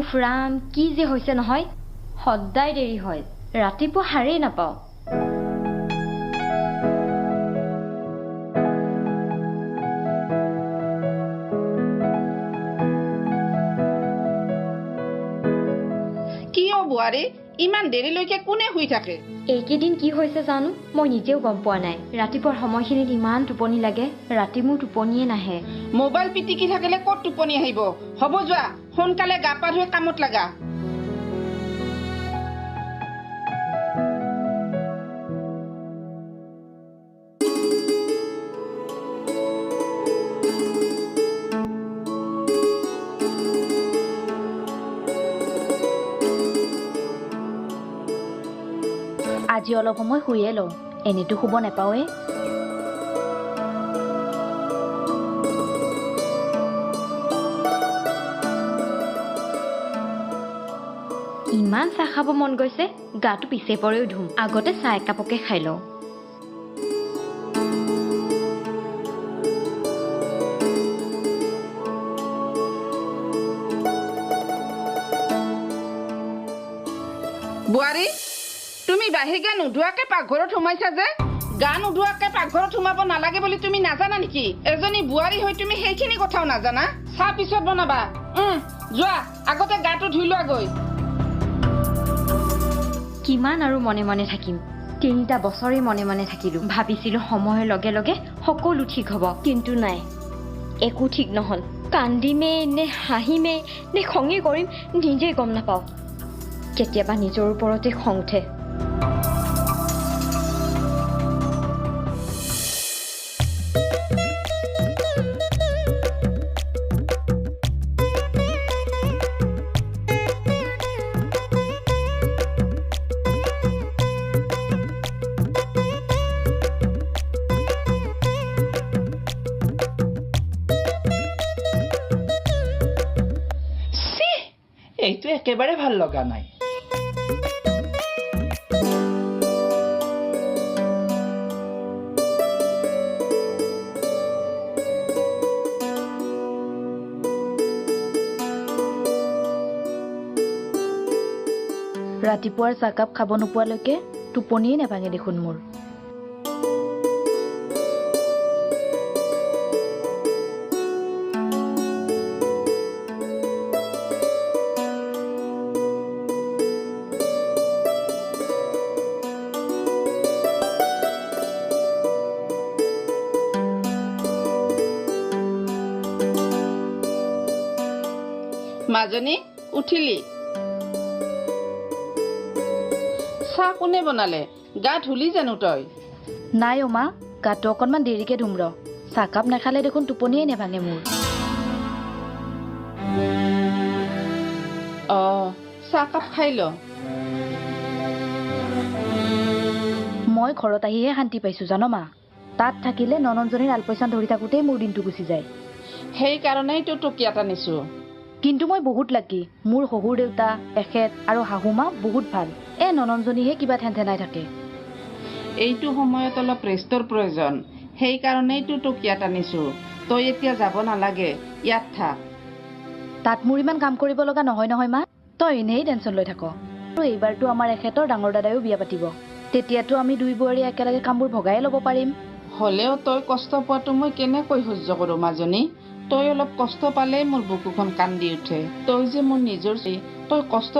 উফ ৰাম কি যে হৈছে নহয় সদায় দেৰি হয় ৰাতিপুৱা হাৰেই নাপাওঁ বুৱাৰী ইমান দেৰিলৈকে কোনে শুই থাকে এইকেইদিন কি হৈছে জানো মই নিজেও গম পোৱা নাই ৰাতিপুৱাৰ সময়খিনিত ইমান টোপনি লাগে ৰাতি মোৰ টোপনিয়ে নাহে মোবাইল পিটিকি থাকিলে ক'ত টোপনি আহিব হ'ব যোৱা সোনকালে গা পা ধুই কামত লাগা আজি অলপ সময় শুয়ে লওঁ এনেতো শুব নাপাওঁৱে ইমান চাহ খাব মন গৈছে গাটো পিছে পৰেও ধুম আগতে চাহ একাপকে খাই লওঁ বুৱাৰী তুমি বাহিৰ নোধোৱাকে পাকঘৰত সোমাইছা যে গা নোধোৱাকে পাকঘৰত সোমাব নালাগে বুলি তুমি নাজানা নেকি এজনী বুৱাৰী হৈ তুমি সেইখিনি কথাও নাজানা চাহ পিছত বনাবা যোৱা আগতে গাটো ধুই লোৱা গৈ কিমান আৰু মনে মনে থাকিম 3টা বছৰেই মনে মনে থাকিলো ভাবিছিলো সময়ৰ লগে লগে সকলো ঠিক হ'ব কিন্তু নাই একো ঠিক নহল কান্দিমে নে হাঁহিমে নে খঙে কৰিম নিজেই গম নাপাওঁ কেতিয়াবা নিজৰ ওপৰতে খং উঠে এইটো একেবাৰে ভাল লগা নাই ৰাতিপুৱাৰ চাহকাপ খাব নোপোৱালৈকে টোপনিয়ে নাভাঙে দেখোন মোৰ মাজনী উঠিলি চাহ কোনে বনালে গা ধুলি জানো তই নাই মা গাটো অকণমান দেৰিকে ধুম ৰ চাহকাপ নাখালে দেখোন টোপনিয়ে নাভাঙে মোৰ চাহকাপ খাই ল মই ঘৰত আহিহে শান্তি পাইছো জানো মা তাত থাকিলে ননন্দজনীৰ আলপৈচান ধৰি থাকোঁতেই মোৰ দিনটো গুচি যায় সেইকাৰণেইতো তোক ইয়াত আনিছো কিন্তু মই বহুত লাকি মোৰ শহুৰ দেউতা এখেত আৰু শাহুমা বহুত ভাল ননন্দজনীহে কিবা ঠেনঠেনাই থাকে এইটো সময়ত অলপ ৰেষ্টৰ প্ৰয়োজন সেইকাৰণেইতো তোক ইয়াত আনিছো তই এতিয়া যাব নালাগে ইয়াত থাক তাত মোৰ ইমান কাম কৰিব লগা নহয় নহয় মা তই এনেই টেনশ্যন লৈ থাক আৰু এইবাৰতো আমাৰ এখেতৰ ডাঙৰ দাদায়ো বিয়া পাতিব তেতিয়াতো আমি দুই বোৱাৰী একেলগে কামবোৰ ভগাই ল'ব পাৰিম হ'লেও তই কষ্ট পোৱাটো মই কেনেকৈ সহ্য কৰোঁ মাজনী তই অলপ কষ্ট পালেই মোৰ বুকুখন কান্দি উঠে তই যে মোৰ নিজৰ তই কষ্ট